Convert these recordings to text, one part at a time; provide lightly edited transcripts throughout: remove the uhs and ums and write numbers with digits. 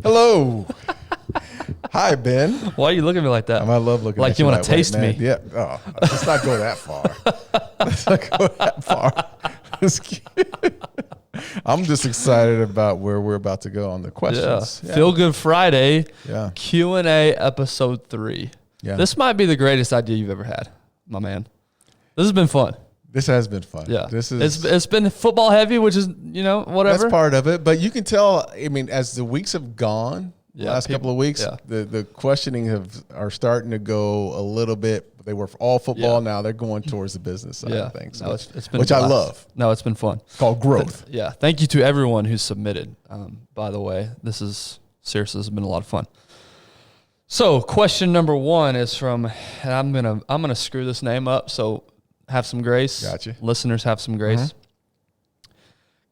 Hello. Hi, Ben. Why are you looking at me like that? I love looking like at you. You want to taste man. me. Yeah. Oh, let's not go that far. Let's not go that far. I'm just excited about where we're about to go on the questions. Yeah. Feel Good Friday. Yeah. Q&A episode 3. Yeah. This might be the greatest idea you've ever had, my man. This has been fun. This has been fun. Yeah. It's been football heavy, which is, whatever. That's part of it. But you can tell, as the weeks have gone, last couple of weeks, the questioning are starting to go a little bit. They were all football. Now they're going towards the business side of things, no, it's been which I love. No, it's been fun. It's called growth. Thank you to everyone who submitted. By the way, this has been a lot of fun. So question number 1 is from, and I'm gonna screw this name up. So have some grace. Gotcha. Listeners, have some grace.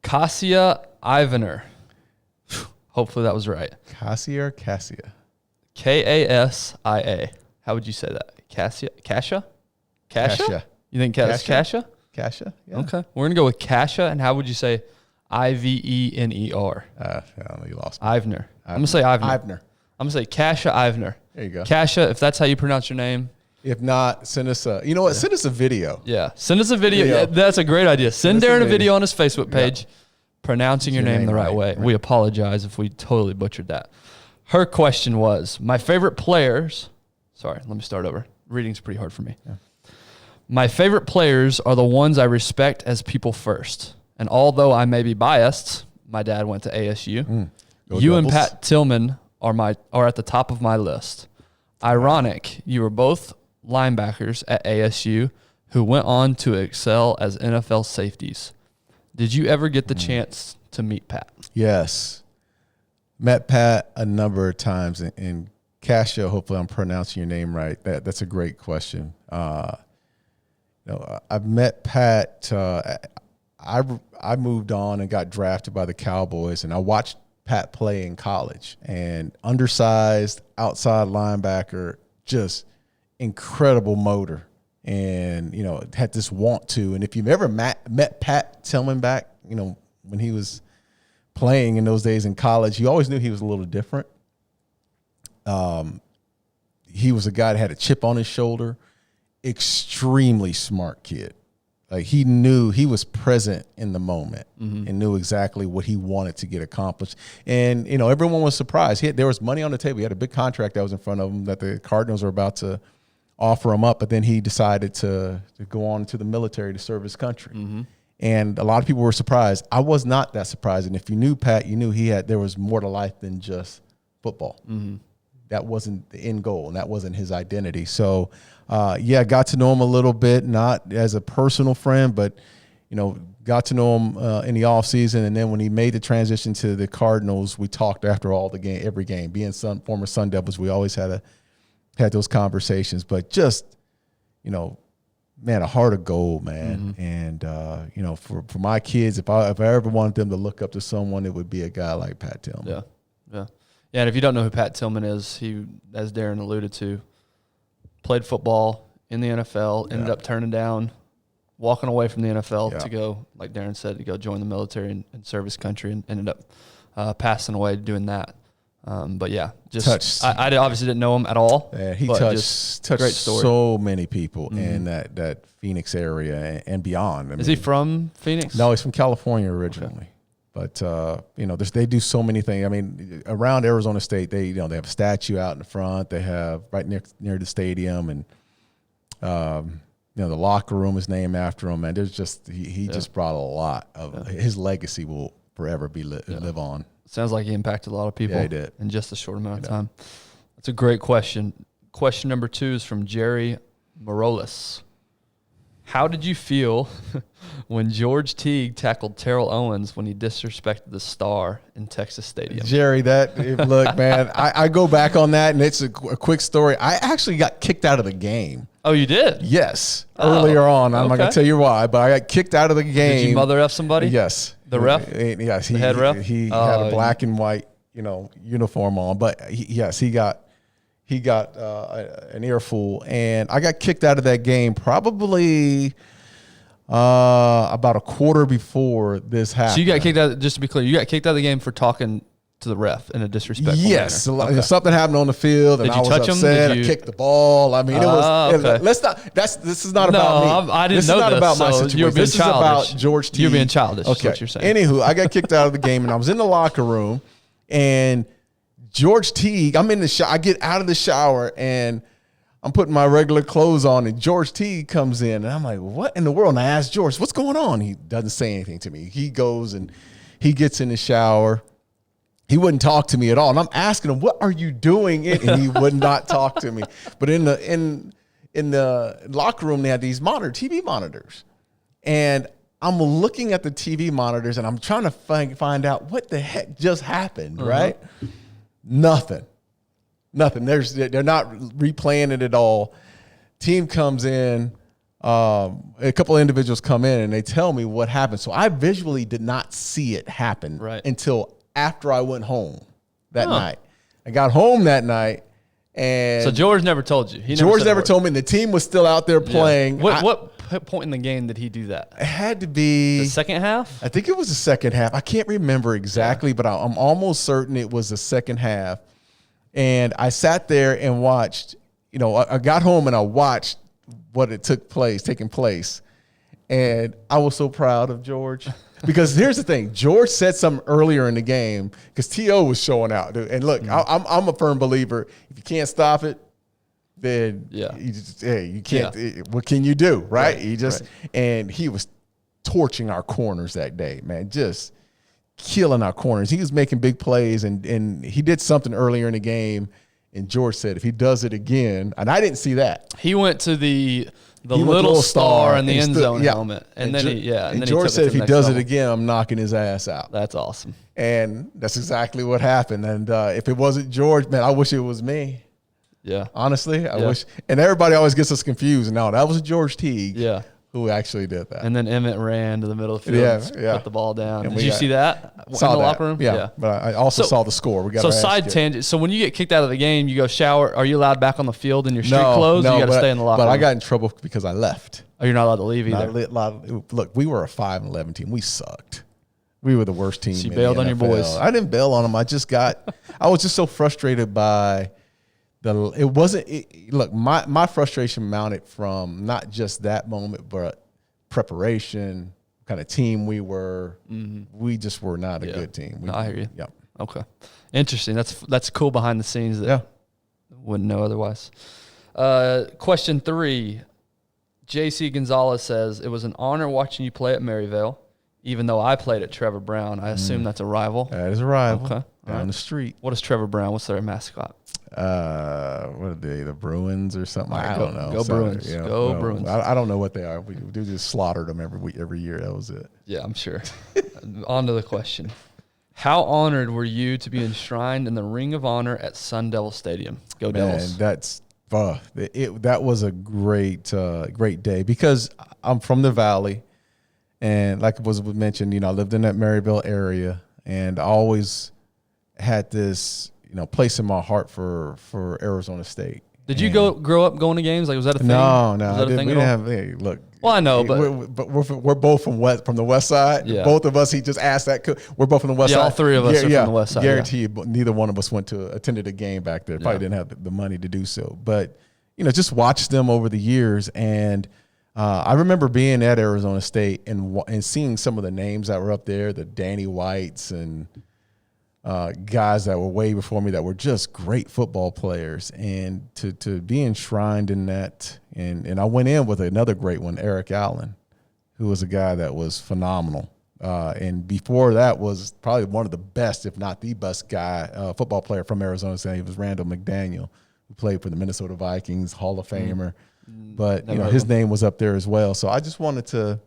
Kasia Ivaner. Hopefully that was right. Cassia. Kasia. How would you say that? Kasia? You think Kasia? Kasia. Yeah. Okay. We're gonna go with Kasia. And how would you say Ivener? You lost me. Ivner. I'm gonna say Ivner. I'm gonna say Kasia Ivner. There you go. Kasia, if that's how you pronounce your name. If not, send us a. You know what? Send us a video. Yeah. Send us a video. Yeah, that's a great idea. Send Darren a video on his Facebook page pronouncing your name the right way. Right. We apologize if we totally butchered that. Her question was, my favorite players. Sorry, let me start over. Reading's pretty hard for me. Yeah. My favorite players are the ones I respect as people first. And although I may be biased, my dad went to ASU. You and Pat Tillman are at the top of my list. Ironic, you were both linebackers at ASU who went on to excel as NFL safeties. Did you ever get the chance to meet Pat? Yes. Met Pat a number of times. And Kasia, hopefully I'm pronouncing your name right. That's a great question. I've met Pat. I moved on and got drafted by the Cowboys, and I watched Pat play in college. And undersized, outside linebacker, just incredible motor. And, had this want to. And if you've ever met Pat Tillman back, when he was playing in those days in college, you always knew he was a little different. He was a guy that had a chip on his shoulder, extremely smart kid. Like he knew he was present in the moment and knew exactly what he wanted to get accomplished. And, everyone was surprised. There was money on the table. He had a big contract that was in front of him that the Cardinals were about to offer him up, but then he decided to go on to the military to serve his country. And a lot of people were surprised. I was not that surprised. And if you knew Pat, you knew there was more to life than just football. That wasn't the end goal, and that wasn't his identity. So, got to know him a little bit, not as a personal friend, but, got to know him in the offseason. And then when he made the transition to the Cardinals, we talked after every game. Being former Sun Devils, we always had those conversations. But just, man, a heart of gold, man. And, for my kids, if I ever wanted them to look up to someone, it would be a guy like Pat Tillman. Yeah. Yeah, and if you don't know who Pat Tillman is, he, as Darren alluded to, played football in the NFL, ended up walking away from the NFL to go, like Darren said, to go join the military and serve his country, and ended up passing away doing that. But yeah, just I obviously didn't know him at all. Yeah, he touched great story. So many people in that Phoenix area and beyond. Is he from Phoenix? No, he's from California originally. Okay. But they do so many things. I mean, around Arizona State, they have a statue out in the front. They have right near the stadium, and the locker room is named after him. And there's just he just brought a lot of his legacy will forever live on. Sounds like he impacted a lot of people. Yeah, he did. In just a short amount of time. That's a great question. Question number 2 is from Jerry Morales. How did you feel when George Teague tackled Terrell Owens when he disrespected the star in Texas Stadium? Jerry, look, man, I go back on that, and it's a quick story. I actually got kicked out of the game. Oh, you did? Yes. Earlier on. I'm not going to tell you why, but I got kicked out of the game. Did you mother F somebody? Yes. The ref? Yes. The head ref? He had a black and white, uniform on, but he got an earful, and I got kicked out of that game probably about a quarter before this happened. So you got kicked out, just to be clear, you got kicked out of the game for talking to the ref in a disrespectful yes, manner? Okay. Something happened on the field, and Did you I was touch upset. him? I kicked the ball. I mean, it was. Okay. Let's not. This is not about me. I didn't this know is not this, about my so situation. you're being This childish. is about George T. You're being childish. Okay. Is what you're saying. Anywho, I got kicked out of the game, and I was in the locker room, and George T. I'm in the shower. I get out of the shower, and I'm putting my regular clothes on, and George T. comes in, and I'm like, what in the world? And I asked George, what's going on? He doesn't say anything to me. He goes and he gets in the shower. He wouldn't talk to me at all. And I'm asking him, what are you doing? And he would not talk to me. But in the locker room, they had these TV monitors. And I'm looking at the TV monitors, and I'm trying to find out what the heck just happened, right? Nothing. They're not replaying it at all. Team comes in. A couple of individuals come in, and they tell me what happened. So I visually did not see it happen until after I went home that night. I got home that night, and so George never told you. George never told me. And the team was still out there playing. What point in the game did he do that? It had to be the second half. I think it was the second half. I can't remember exactly, but I'm almost certain it was the second half. And I sat there and watched. I got home and I watched what taking place. And I was so proud of George. Because here's the thing. George said something earlier in the game because T.O. was showing out. Dude. And look, I'm a firm believer. If you can't stop it, then you can't. What can you do, right? And he was torching our corners that day, man. Just killing our corners. He was making big plays, and he did something earlier in the game. And George said, if he does it again, and I didn't see that. He went to the little star in the end zone helmet. And then George said, if he does it again, I'm knocking his ass out. That's awesome. And that's exactly what happened. And if it wasn't George, man, I wish it was me. Yeah. Honestly, I wish. And everybody always gets us confused. No, that was George Teague. Yeah. Who actually did that. And then Emmett ran to the middle of the field and put the ball down. Did you see that in the locker room? Yeah. But I also saw the score. Side tangent. So when you get kicked out of the game, you go shower. Are you allowed back on the field in your street clothes? Or you got to stay in the locker room? But I got in trouble because I left. Oh, you're not allowed to leave either? Look, we were a 5-11 team. We sucked. We were the worst team. So you bailed on your boys. I didn't bail on them. I was just so frustrated by look, my frustration mounted from not just that moment, but preparation, kind of team we were. We just were not a good team. I hear you. Yep. Okay. Interesting. That's cool behind the scenes that wouldn't know otherwise. Question 3. JC Gonzalez says, it was an honor watching you play at Maryvale, even though I played at Trevor Brown. I assume that's a rival. That is a rival. Okay. Down the street. What is Trevor Brown? What's their mascot? What are they? The Bruins or something? I don't know. Go Bruins. Go Bruins. I don't know what they are. We just slaughtered them every year. That was it. Yeah, I'm sure. On to the question. How honored were you to be enshrined in the Ring of Honor at Sun Devil Stadium? Go Devils. That was a great day because I'm from the Valley, and like was mentioned, I lived in that Maryville area, and I always had this place in my heart for Arizona State. Did you grow up going to games? Like, was that a thing? No, we didn't have. Hey, look. Well, I know, but we're both from the west side. Yeah. Both of us. He just asked that. We're both from the west side. All three of us are from the west side. Guarantee you, neither one of us attended a game back there. Probably didn't have the money to do so. But just watched them over the years, and I remember being at Arizona State and seeing some of the names that were up there, the Danny Whites and guys that were way before me that were just great football players, and to be enshrined in that, and I went in with another great one, Eric Allen, who was a guy that was phenomenal, and before that was probably one of the best, if not the best football player from Arizona State. He was Randall McDaniel, who played for the Minnesota Vikings, Hall of Famer, but his name was up there as well. So I just wanted to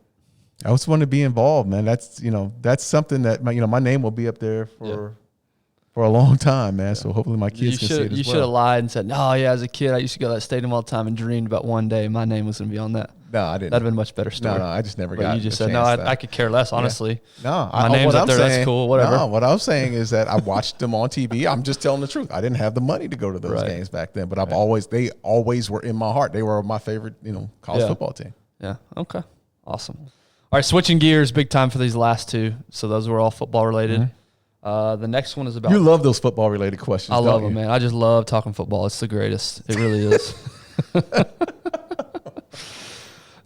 be involved, man. That's something that my name will be up there for a long time, man. So hopefully my kids can see it as well. You should have lied and said, no, as a kid, I used to go to that stadium all the time and dreamed about one day my name was going to be on that. No, I didn't. That'd have been a much better story. No, I just never got it. You just said, no, I could care less, honestly. No, my name's up there, that's cool, whatever. No, what I'm saying is that I watched them on TV. I'm just telling the truth. I didn't have the money to go to those games back then, but they always were in my heart. They were my favorite, college football team. Yeah, okay. Awesome. All right, switching gears, big time for these last two. So those were all football related. The next one is about. You love those football related questions. I love them, man. I just love talking football. It's the greatest. It really is.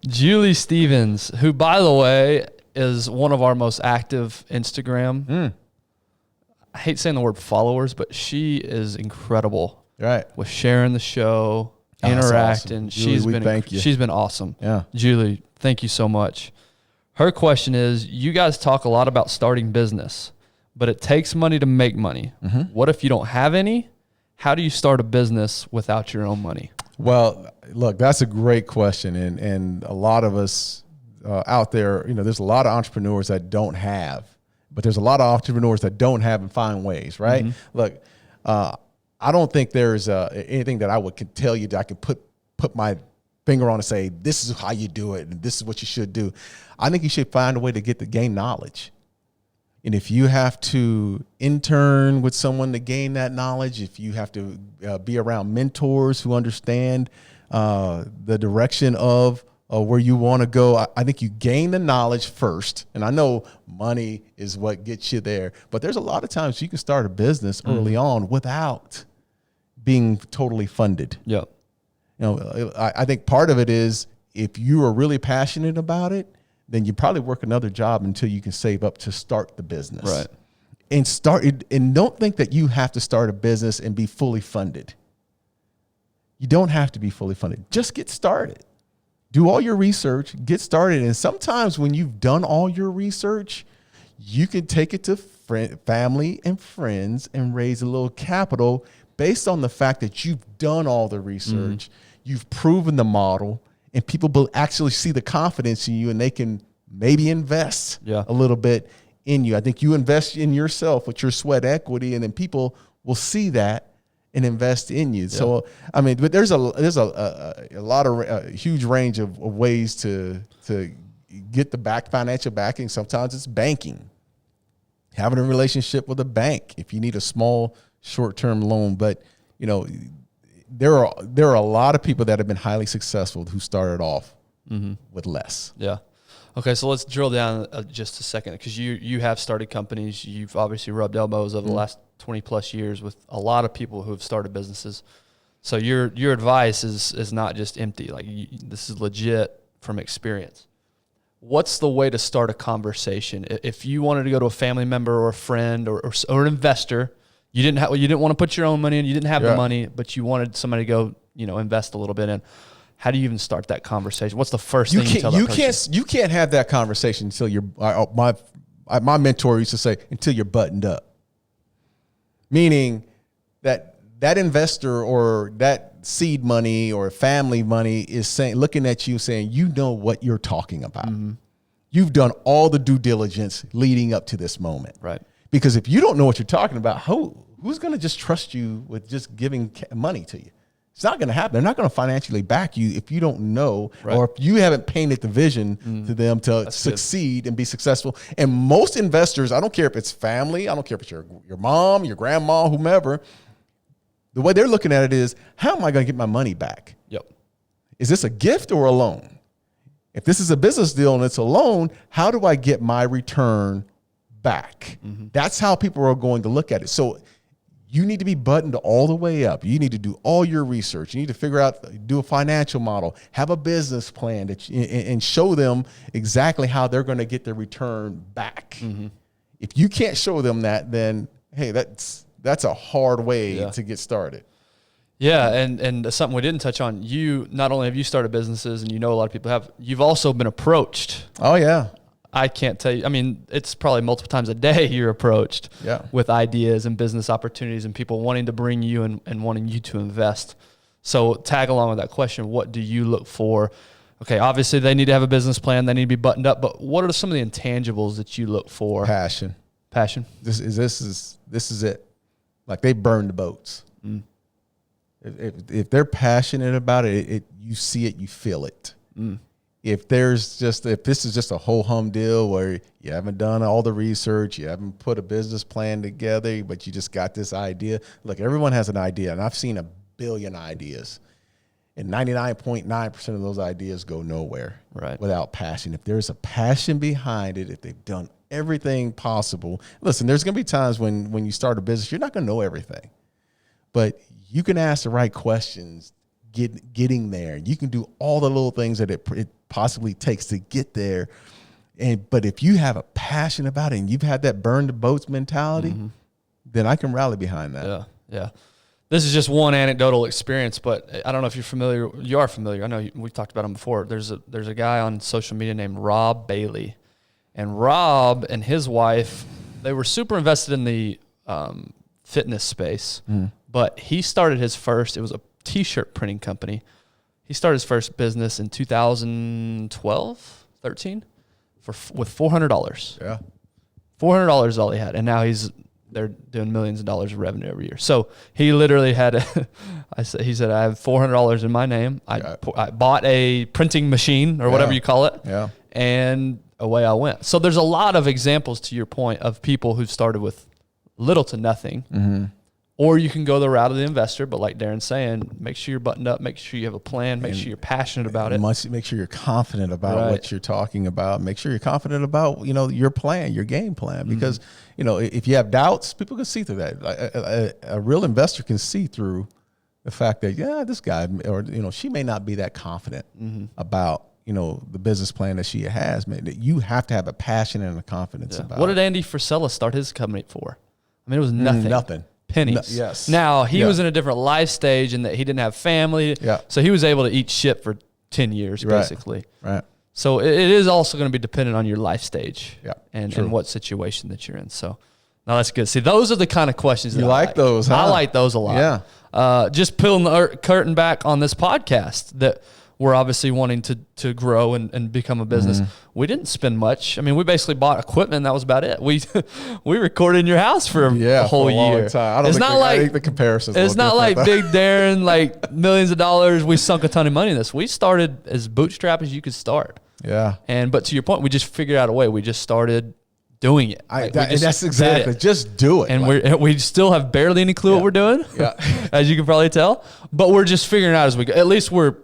Julie Stevens, who, by the way, is one of our most active Instagram. I hate saying the word followers, but she is incredible. Right. With sharing the show, interacting. Awesome. She's been awesome. Yeah. Julie, thank you so much. Her question is, you guys talk a lot about starting business, but it takes money to make money. What if you don't have any? How do you start a business without your own money? Well, look, that's a great question. And a lot of us out there, there's a lot of entrepreneurs that don't have, but there's a lot of entrepreneurs that don't have and find ways, right? Look, I don't think there's anything that I could tell you that I could put my finger on and say, this is how you do it and this is what you should do. I think you should find a way to gain knowledge. And if you have to intern with someone to gain that knowledge, if you have to be around mentors who understand the direction of where you want to go, I think you gain the knowledge first. And I know money is what gets you there, but there's a lot of times you can start a business early on without being totally funded. Yeah. I think part of it is if you are really passionate about it, then you probably work another job until you can save up to start the business. Right. And don't think that you have to start a business and be fully funded. You don't have to be fully funded. Just get started. Do all your research, get started. And sometimes when you've done all your research, you can take it to family and friends and raise a little capital based on the fact that you've done all the research, you've proven the model, and people will actually see the confidence in you and they can maybe invest a little bit in you. I think you invest in yourself with your sweat equity, and then people will see that and invest in you. Yeah. So, I mean, but there's a lot of huge range of ways to get the financial backing. Sometimes it's banking, having a relationship with a bank if you need a small short-term loan. But, there are a lot of people that have been highly successful who started off with less. Yeah. Okay, so let's drill down just a second, because you have started companies. You've obviously rubbed elbows over the last 20 plus years with a lot of people who have started businesses. So your advice is not just empty. Like this is legit from experience. What's the way to start a conversation? If you wanted to go to a family member or a friend or an investor, you didn't want to put your own money in, you didn't have the money, but you wanted somebody to go, invest a little bit in. How do you even start that conversation? What's the first thing you tell that person? You can't have that conversation until you're. My mentor used to say, until you're buttoned up. Meaning that investor or that seed money or family money is looking at you saying, you know what you're talking about. You've done all the due diligence leading up to this moment. Right. Because if you don't know what you're talking about, who's going to just trust you with just giving money to you? It's not going to happen. They're not going to financially back you if you don't know, or if you haven't painted the vision to them to succeed and be successful. And most investors, I don't care if it's family, I don't care if it's your mom, your grandma, whomever, the way they're looking at it is, how am I going to get my money back? Yep. Is this a gift or a loan? If this is a business deal and it's a loan, how do I get my return back? That's how people are going to look at it. So you need to be buttoned all the way up. You need to do all your research. You need to figure out, do a financial model, have a business plan and show them exactly how they're going to get their return back. If you can't show them that, then hey, that's a hard way to get started. Yeah, and something we didn't touch on, you not only have you started businesses and a lot of people have, you've also been approached. Oh yeah. I can't tell you. I mean, it's probably multiple times a day you're approached with ideas and business opportunities and people wanting to bring you and wanting you to invest. So tag along with that question. What do you look for? Okay, obviously they need to have a business plan. They need to be buttoned up. But what are some of the intangibles that you look for? Passion. This is it. Like they burn the boats. If they're passionate about it, you see it, you feel it. If this is just a ho-hum deal where you haven't done all the research, you haven't put a business plan together, but you just got this idea. Look, everyone has an idea, and I've seen a billion ideas, and 99.9% of those ideas go nowhere without passion. If there's a passion behind it, if they've done everything possible. Listen, there's going to be times when you start a business, you're not going to know everything, but you can ask the right questions, getting there. You can do all the little things that it possibly takes to get there. But if you have a passion about it and you've had that burn the boats mentality, then I can rally behind that. Yeah. Yeah. This is just one anecdotal experience, but I don't know if you're familiar. You are familiar. I know we've talked about him before. There's a guy on social media named Rob Bailey, and Rob and his wife, they were super invested in the fitness space, but he started his first, it was a t-shirt printing company. He started his first business in 2012, 13 with $400. Yeah. $400 is all he had. And now they're doing millions of dollars of revenue every year. So he literally had he said, I have $400 in my name. I bought a printing machine or whatever you call it. Yeah. And away I went. So there's a lot of examples, to your point, of people who've started with little to nothing. Or you can go the route of the investor, but like Darren's saying, make sure you're buttoned up, make sure you have a plan, make sure you're passionate about it. Make sure you're confident about what you're talking about. Make sure you're confident about, your plan, your game plan, because, if you have doubts, people can see through that. A real investor can see through the fact that, this guy, or, she may not be that confident about, the business plan that she has. That you have to have a passion and a confidence about. What did Andy Frisella start his company for? I mean, it was nothing. Nothing. Pennies. Yes. Now, he was in a different life stage in that he didn't have family. Yeah. So he was able to eat shit for 10 years, basically. Right. So it is also going to be dependent on your life stage and what situation that you're in. So, no, that's good. See, those are the kind of questions that you like those, huh? I like those a lot. Yeah. Just pulling the curtain back on this podcast that we're obviously wanting to grow and become a business. We didn't spend much. I mean, we basically bought equipment. That was about it. We recorded in your house for a whole year. Time. I think the comparisons. It's not like Big Darren, like millions of dollars. We sunk a ton of money in this. We started as bootstrap as you could start. Yeah. But to your point, we just figured out a way. We just started doing it. That's exactly. Just do it. And we still have barely any clue what we're doing. Yeah. As you can probably tell. But we're just figuring it out as we go. At least we're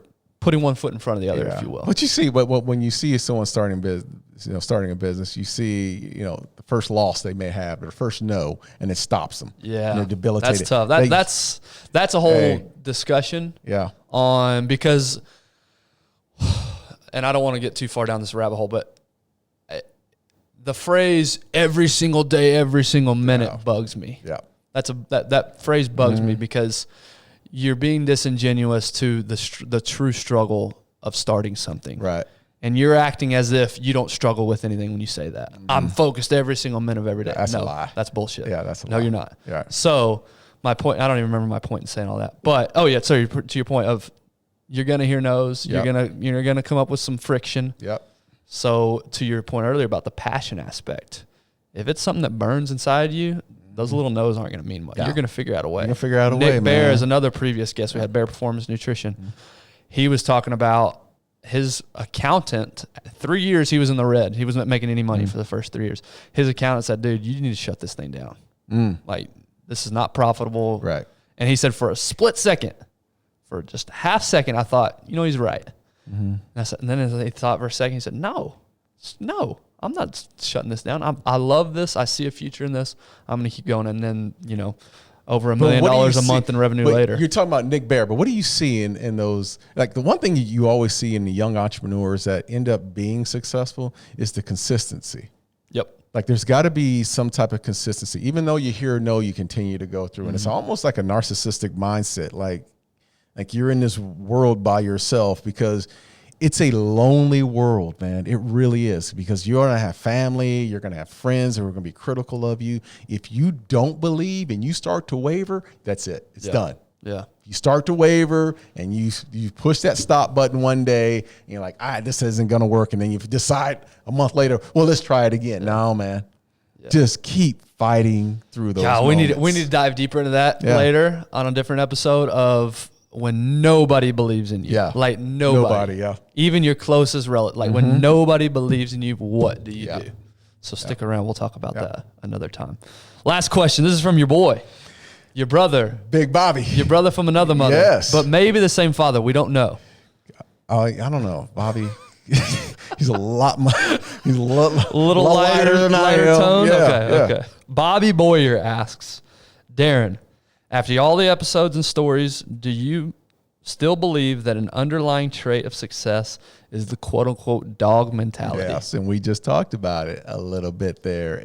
putting one foot in front of the other, if you will. But you see, when you see someone starting a business, you see, the first loss they may have, or first no, and it stops them. Yeah, and they're debilitated. That's tough. That's a whole discussion. Yeah. Because, and I don't want to get too far down this rabbit hole, but the phrase "every single day, every single minute" bugs me. Yeah. That phrase bugs me because you're being disingenuous to the true struggle of starting something. Right. And you're acting as if you don't struggle with anything when you say that. I'm focused every single minute of every day. That's a lie. That's bullshit. Yeah, that's a lie. No, you're not. Yeah. So my point, I don't even remember my point in saying all that. But, so to your point of you're going to hear no's. You're gonna come up with some friction. Yep. So to your point earlier about the passion aspect, if it's something that burns inside you, those little no's aren't going to mean much. Yeah. You're going to figure out a way. You're going to figure out a way, Nick Bear is another previous guest. We had Bear Performance Nutrition. He was talking about his accountant. 3 years he was in the red. He wasn't making any money for the first 3 years. His accountant said, dude, you need to shut this thing down. Like, this is not profitable. Right. And he said for a split second, for just a half second, I thought, he's right. And then as he thought for a second, he said, no, I'm not shutting this down. I love this. I see a future in this. I'm going to keep going. And then, over $1 million a month in revenue later. You're talking about Nick Bear, but what do you see in those? Like, the one thing you always see in the young entrepreneurs that end up being successful is the consistency. Yep. Like, there's got to be some type of consistency. Even though you hear no, you continue to go through. And it's almost like a narcissistic mindset. Like you're in this world by yourself, because it's a lonely world, man. It really is, because you're going to have family, you're going to have friends who are going to be critical of you. If you don't believe and you start to waver, that's it. It's done. Yeah. You start to waver and you push that stop button one day and you're like, this isn't going to work. And then you decide a month later, well, let's try it again. No, man. Yeah. Just keep fighting through those moments. We need to dive deeper into that later on a different episode of when nobody believes in you. Yeah. Like nobody. Yeah. Even your closest relative. Like when nobody believes in you, what do you do? So stick around. We'll talk about that another time. Last question. This is from your boy, your brother. Big Bobby. Your brother from another mother. Yes. But maybe the same father. We don't know. I don't know. Bobby. He's a lot He's a little lighter than lighter tone. Yeah, okay. Bobby Boyer asks, Darren, after all the episodes and stories, do you still believe that an underlying trait of success is the quote unquote dog mentality? Yes, and we just talked about it a little bit there.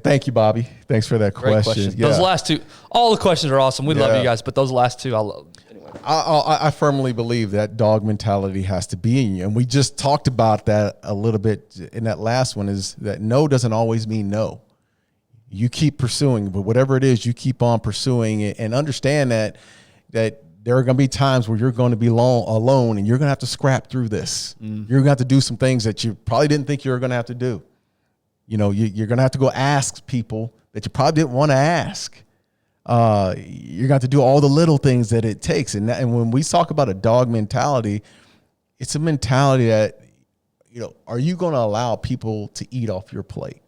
Thank you, Bobby. Thanks for that question. Yeah. Those last two, all the questions are awesome. We love you guys, but those last two, I love. Anyway. I firmly believe that dog mentality has to be in you. And we just talked about that a little bit in that last one, is that no doesn't always mean no. You keep pursuing, but whatever it is, you keep on pursuing it, and understand that there are going to be times where you're going to be alone and you're going to have to scrap through this. You're going to have to do some things that you probably didn't think you were going to have to do. You're going to have to go ask people that you probably didn't want to ask. You're going to have to do all the little things that it takes. And when we talk about a dog mentality, it's a mentality that, are you going to allow people to eat off your plate?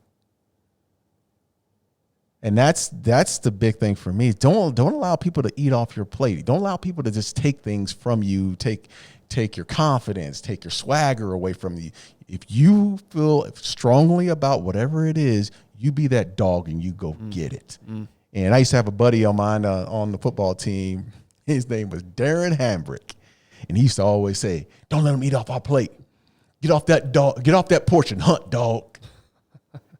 And that's the big thing for me. Don't allow people to eat off your plate. Don't allow people to just take things from you, take your confidence, take your swagger away from you. If you feel strongly about whatever it is, you be that dog and you go get it. And I used to have a buddy of mine on the football team. His name was Darren Hambrick. And he used to always say, don't let them eat off our plate. Get off that porch and hunt, dog.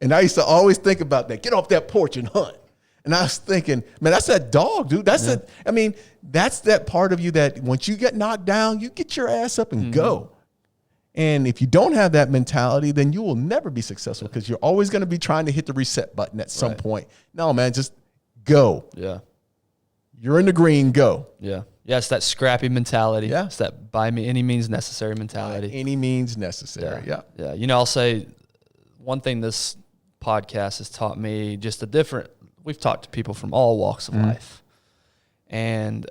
And I used to always think about that. Get off that porch and hunt. And I was thinking, man, that's that dog, dude. That's that part of you that once you get knocked down, you get your ass up and go. And if you don't have that mentality, then you will never be successful, because you're always going to be trying to hit the reset button at some point. No, man, just go. Yeah. You're in the green, go. Yeah. Yeah, it's that scrappy mentality. Yeah. It's that by any means necessary mentality. By any means necessary, yeah. Yeah, I'll say one thing this podcast has taught me, we've talked to people from all walks of life, and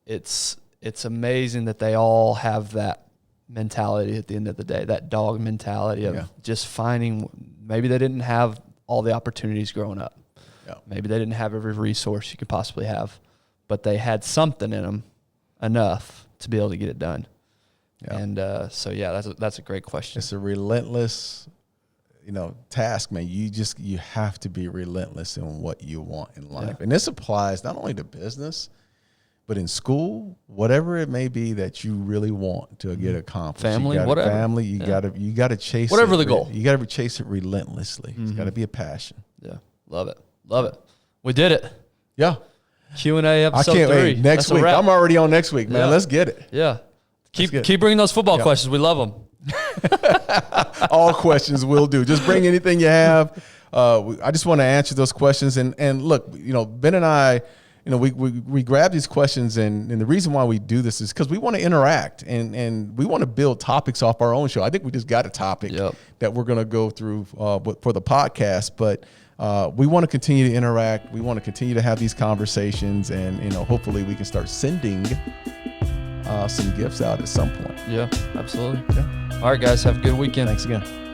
it's amazing that they all have that mentality at the end of the day, that dog mentality of just finding, maybe they didn't have all the opportunities growing up. Yeah. Maybe they didn't have every resource you could possibly have, but they had something in them enough to be able to get it done. Yeah. And that's a great question. It's a relentless task, man. You have to be relentless in what you want in life. And this applies not only to business, but in school, whatever it may be that you really want to get accomplished. Family, whatever. Family, you gotta chase whatever the goal. You gotta chase it relentlessly. It's gotta be a passion. Yeah. Love it. We did it. Yeah. Q&A episode 3. I can't wait. Next week. I'm already on next week, man. Let's get it. Yeah. Keep bringing those football questions. We love them. All questions will do. Just bring anything you have. I just want to answer those questions. And look, Ben and I, we grab these questions, and the reason why we do this is because we want to interact and we want to build topics off our own show. I think we just got a topic that we're going to go through for the podcast, but we want to continue to interact. We want to continue to have these conversations, and hopefully we can start sending some gifts out at some point. Yeah, absolutely. Yeah. All right, guys, have a good weekend. Thanks again.